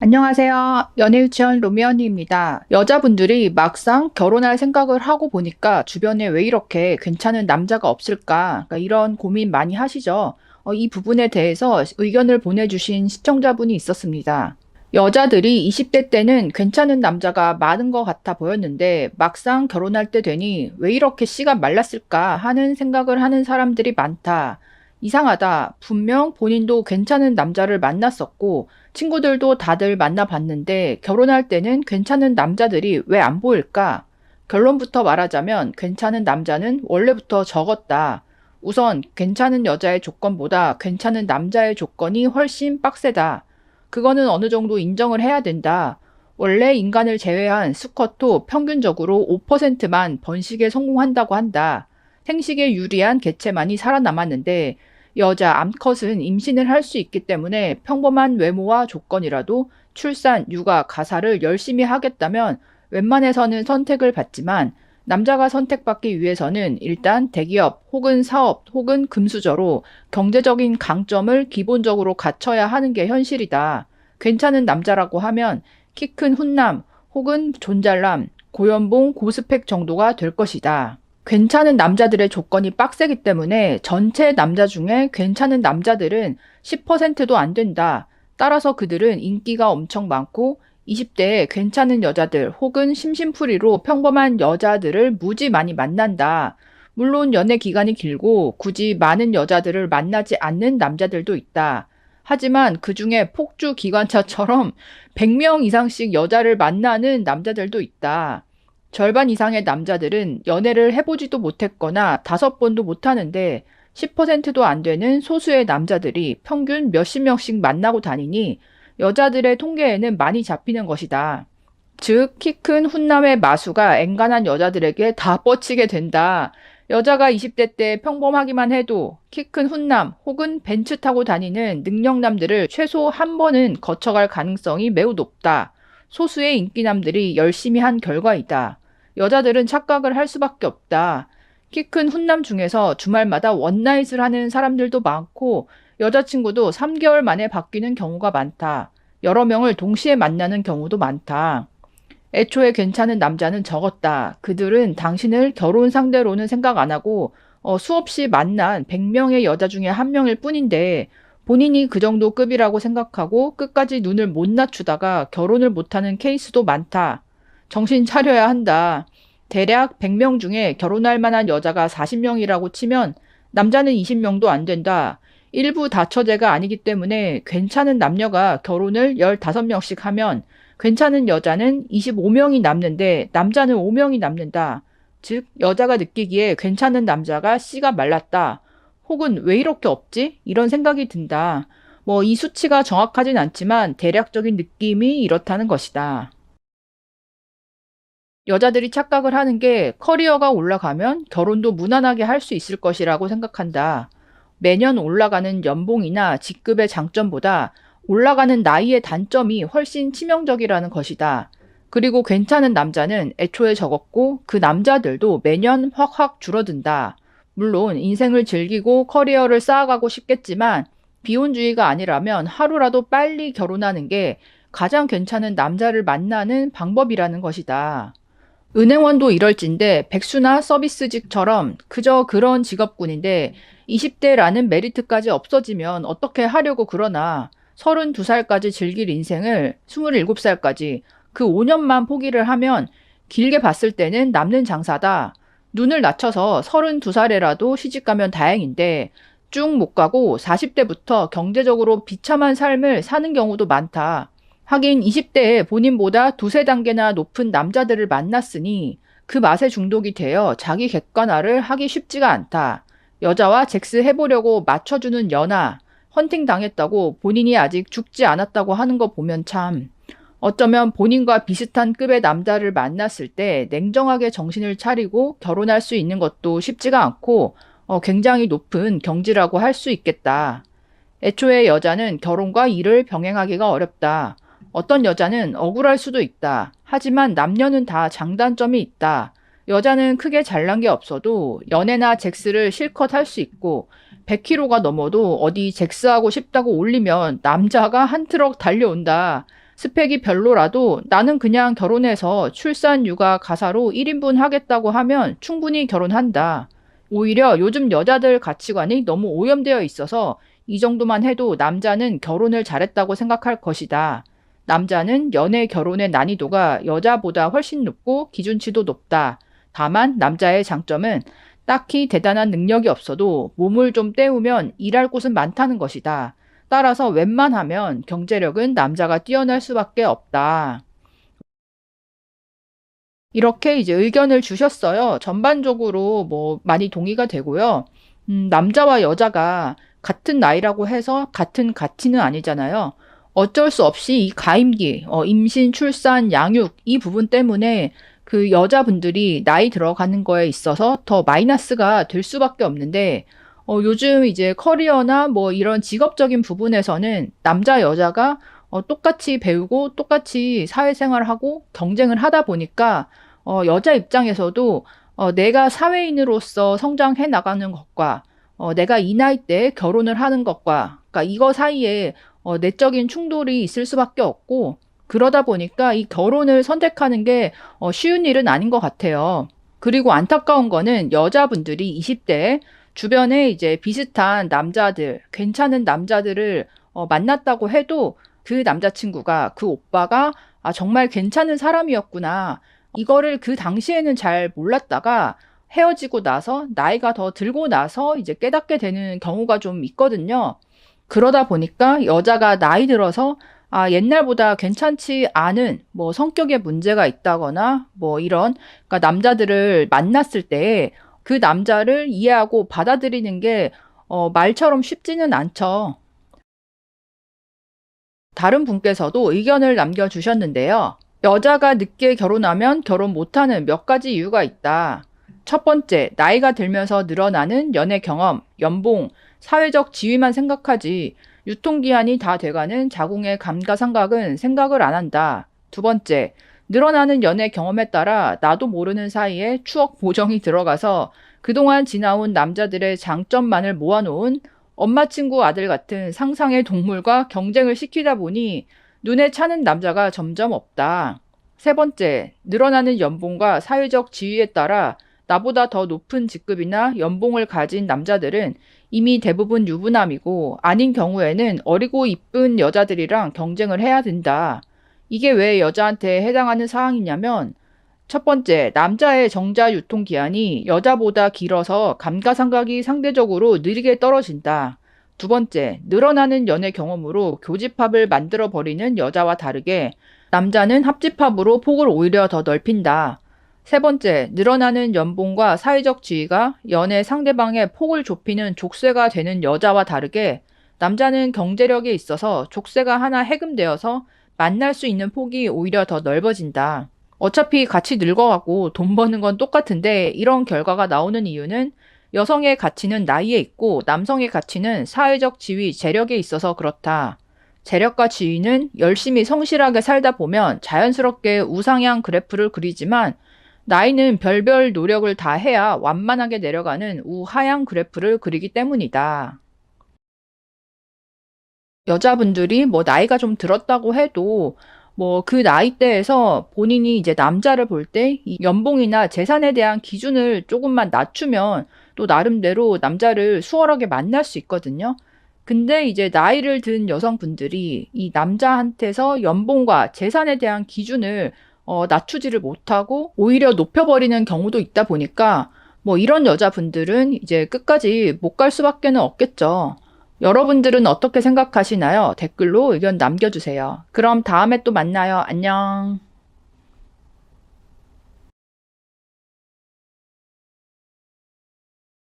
안녕하세요. 연애유치원 로미 언니입니다. 여자분들이 막상 결혼할 생각을 하고 보니까 주변에 왜 이렇게 괜찮은 남자가 없을까? 그러니까 이런 고민 많이 하시죠? 이 부분에 대해서 의견을 보내주신 시청자분이 있었습니다. 여자들이 20대 때는 괜찮은 남자가 많은 것 같아 보였는데 막상 결혼할 때 되니 왜 이렇게 씨가 말랐을까 하는 생각을 하는 사람들이 많다. 이상하다. 분명 본인도 괜찮은 남자를 만났었고 친구들도 다들 만나봤는데 결혼할 때는 괜찮은 남자들이 왜 안 보일까? 결론부터 말하자면 괜찮은 남자는 원래부터 적었다. 우선 괜찮은 여자의 조건보다 괜찮은 남자의 조건이 훨씬 빡세다. 그거는 어느 정도 인정을 해야 된다. 원래 인간을 제외한 수컷도 평균적으로 5%만 번식에 성공한다고 한다. 생식에 유리한 개체만이 살아남았는데 여자 암컷은 임신을 할 수 있기 때문에 평범한 외모와 조건이라도 출산, 육아, 가사를 열심히 하겠다면 웬만해서는 선택을 받지만 남자가 선택받기 위해서는 일단 대기업 혹은 사업 혹은 금수저로 경제적인 강점을 기본적으로 갖춰야 하는 게 현실이다. 괜찮은 남자라고 하면 키 큰 훈남 혹은 존잘남, 고연봉, 고스펙 정도가 될 것이다. 괜찮은 남자들의 조건이 빡세기 때문에 전체 남자 중에 괜찮은 남자들은 10%도 안 된다. 따라서 그들은 인기가 엄청 많고 20대에 괜찮은 여자들 혹은 심심풀이로 평범한 여자들을 무지 많이 만난다. 물론 연애 기간이 길고 굳이 많은 여자들을 만나지 않는 남자들도 있다. 하지만 그 중에 폭주 기관차처럼 100명 이상씩 여자를 만나는 남자들도 있다. 절반 이상의 남자들은 연애를 해보지도 못했거나 5번도 못하는데 10%도 안 되는 소수의 남자들이 평균 몇십 명씩 만나고 다니니 여자들의 통계에는 많이 잡히는 것이다. 즉, 키 큰 훈남의 마수가 엔간한 여자들에게 다 뻗치게 된다. 여자가 20대 때 평범하기만 해도 키 큰 훈남 혹은 벤츠 타고 다니는 능력남들을 최소 한 번은 거쳐갈 가능성이 매우 높다. 소수의 인기남들이 열심히 한 결과이다. 여자들은 착각을 할 수밖에 없다. 키 큰 훈남 중에서 주말마다 원나잇을 하는 사람들도 많고 여자친구도 3개월 만에 바뀌는 경우가 많다. 여러 명을 동시에 만나는 경우도 많다. 애초에 괜찮은 남자는 적었다. 그들은 당신을 결혼 상대로는 생각 안 하고 수없이 만난 100명의 여자 중에 한 명일 뿐인데 본인이 그 정도 급이라고 생각하고 끝까지 눈을 못 낮추다가 결혼을 못하는 케이스도 많다. 정신 차려야 한다. 대략 100명 중에 결혼할 만한 여자가 40명이라고 치면 남자는 20명도 안 된다. 일부 다처제가 아니기 때문에 괜찮은 남녀가 결혼을 15명씩 하면 괜찮은 여자는 25명이 남는데 남자는 5명이 남는다. 즉, 여자가 느끼기에 괜찮은 남자가 씨가 말랐다. 혹은 왜 이렇게 없지? 이런 생각이 든다. 이 수치가 정확하진 않지만 대략적인 느낌이 이렇다는 것이다. 여자들이 착각을 하는 게 커리어가 올라가면 결혼도 무난하게 할 수 있을 것이라고 생각한다. 매년 올라가는 연봉이나 직급의 장점보다 올라가는 나이의 단점이 훨씬 치명적이라는 것이다. 그리고 괜찮은 남자는 애초에 적었고 그 남자들도 매년 확확 줄어든다. 물론 인생을 즐기고 커리어를 쌓아가고 싶겠지만 비혼주의가 아니라면 하루라도 빨리 결혼하는 게 가장 괜찮은 남자를 만나는 방법이라는 것이다. 은행원도 이럴진데 백수나 서비스직처럼 그저 그런 직업군인데 20대라는 메리트까지 없어지면 어떻게 하려고 그러나 32살까지 즐길 인생을 27살까지 그 5년만 포기를 하면 길게 봤을 때는 남는 장사다. 눈을 낮춰서 32살에라도 시집가면 다행인데 쭉 못 가고 40대부터 경제적으로 비참한 삶을 사는 경우도 많다. 하긴 20대에 본인보다 두세 단계나 높은 남자들을 만났으니 그 맛에 중독이 되어 자기 객관화를 하기 쉽지가 않다. 여자와 잭스 해보려고 맞춰주는 연하, 헌팅 당했다고 본인이 아직 죽지 않았다고 하는 거 보면 참 어쩌면 본인과 비슷한 급의 남자를 만났을 때 냉정하게 정신을 차리고 결혼할 수 있는 것도 쉽지가 않고 굉장히 높은 경지라고 할 수 있겠다. 애초에 여자는 결혼과 일을 병행하기가 어렵다. 어떤 여자는 억울할 수도 있다. 하지만 남녀는 다 장단점이 있다. 여자는 크게 잘난 게 없어도 연애나 잭스를 실컷 할 수 있고 100kg가 넘어도 어디 잭스하고 싶다고 올리면 남자가 한 트럭 달려온다. 스펙이 별로라도 나는 그냥 결혼해서 출산, 육아, 가사로 1인분 하겠다고 하면 충분히 결혼한다. 오히려 요즘 여자들 가치관이 너무 오염되어 있어서 이 정도만 해도 남자는 결혼을 잘했다고 생각할 것이다. 남자는 연애 결혼의 난이도가 여자보다 훨씬 높고 기준치도 높다. 다만 남자의 장점은 딱히 대단한 능력이 없어도 몸을 좀 때우면 일할 곳은 많다는 것이다. 따라서 웬만하면 경제력은 남자가 뛰어날 수밖에 없다. 이렇게 이제 의견을 주셨어요. 전반적으로 뭐 많이 동의가 되고요. 남자와 여자가 같은 나이라고 해서 같은 가치는 아니잖아요. 어쩔 수 없이 이 가임기, 임신, 출산, 양육 이 부분 때문에 그 여자분들이 나이 들어가는 거에 있어서 더 마이너스가 될 수밖에 없는데 요즘 이제 커리어나 뭐 이런 직업적인 부분에서는 남자, 여자가 똑같이 배우고 똑같이 사회생활하고 경쟁을 하다 보니까 여자 입장에서도 내가 사회인으로서 성장해 나가는 것과 내가 이 나이 때 결혼을 하는 것과 그러니까 이거 사이에 내적인 충돌이 있을 수밖에 없고 그러다 보니까 이 결혼을 선택하는 게 쉬운 일은 아닌 것 같아요. 그리고 안타까운 거는 여자분들이 20대에 주변에 이제 비슷한 남자들, 괜찮은 남자들을 만났다고 해도 그 남자친구가, 그 오빠가 정말 괜찮은 사람이었구나. 이거를 그 당시에는 잘 몰랐다가 헤어지고 나서 나이가 더 들고 나서 이제 깨닫게 되는 경우가 좀 있거든요. 그러다 보니까 여자가 나이 들어서 옛날보다 괜찮지 않은 뭐 성격에 문제가 있다거나 뭐 이런 그러니까 남자들을 만났을 때 그 남자를 이해하고 받아들이는 게 말처럼 쉽지는 않죠. 다른 분께서도 의견을 남겨주셨는데요. 여자가 늦게 결혼하면 결혼 못하는 몇 가지 이유가 있다. 첫 번째, 나이가 들면서 늘어나는 연애 경험, 연봉, 사회적 지위만 생각하지 유통기한이 다 돼가는 자궁의 감가상각은 생각을 안 한다. 두 번째, 늘어나는 연애 경험에 따라 나도 모르는 사이에 추억 보정이 들어가서 그동안 지나온 남자들의 장점만을 모아놓은 엄마 친구 아들 같은 상상의 동물과 경쟁을 시키다 보니 눈에 차는 남자가 점점 없다. 세 번째, 늘어나는 연봉과 사회적 지위에 따라 나보다 더 높은 직급이나 연봉을 가진 남자들은 이미 대부분 유부남이고 아닌 경우에는 어리고 이쁜 여자들이랑 경쟁을 해야 된다. 이게 왜 여자한테 해당하는 사항이냐면 첫 번째, 남자의 정자 유통기한이 여자보다 길어서 감가상각이 상대적으로 느리게 떨어진다. 두 번째, 늘어나는 연애 경험으로 교집합을 만들어버리는 여자와 다르게 남자는 합집합으로 폭을 오히려 더 넓힌다. 세 번째, 늘어나는 연봉과 사회적 지위가 연애 상대방의 폭을 좁히는 족쇄가 되는 여자와 다르게 남자는 경제력에 있어서 족쇄가 하나 해금되어서 만날 수 있는 폭이 오히려 더 넓어진다. 어차피 같이 늙어가고 돈 버는 건 똑같은데 이런 결과가 나오는 이유는 여성의 가치는 나이에 있고 남성의 가치는 사회적 지위, 재력에 있어서 그렇다. 재력과 지위는 열심히 성실하게 살다 보면 자연스럽게 우상향 그래프를 그리지만 나이는 별별 노력을 다 해야 완만하게 내려가는 우하향 그래프를 그리기 때문이다. 여자분들이 뭐 나이가 좀 들었다고 해도 뭐 그 나이대에서 본인이 이제 남자를 볼 때 이 연봉이나 재산에 대한 기준을 조금만 낮추면 또 나름대로 남자를 수월하게 만날 수 있거든요. 근데 이제 나이를 든 여성분들이 이 남자한테서 연봉과 재산에 대한 기준을 낮추지를 못하고 오히려 높여버리는 경우도 있다 보니까 뭐 이런 여자분들은 이제 끝까지 못 갈 수밖에는 없겠죠. 여러분들은 어떻게 생각하시나요? 댓글로 의견 남겨주세요. 그럼 다음에 또 만나요. 안녕.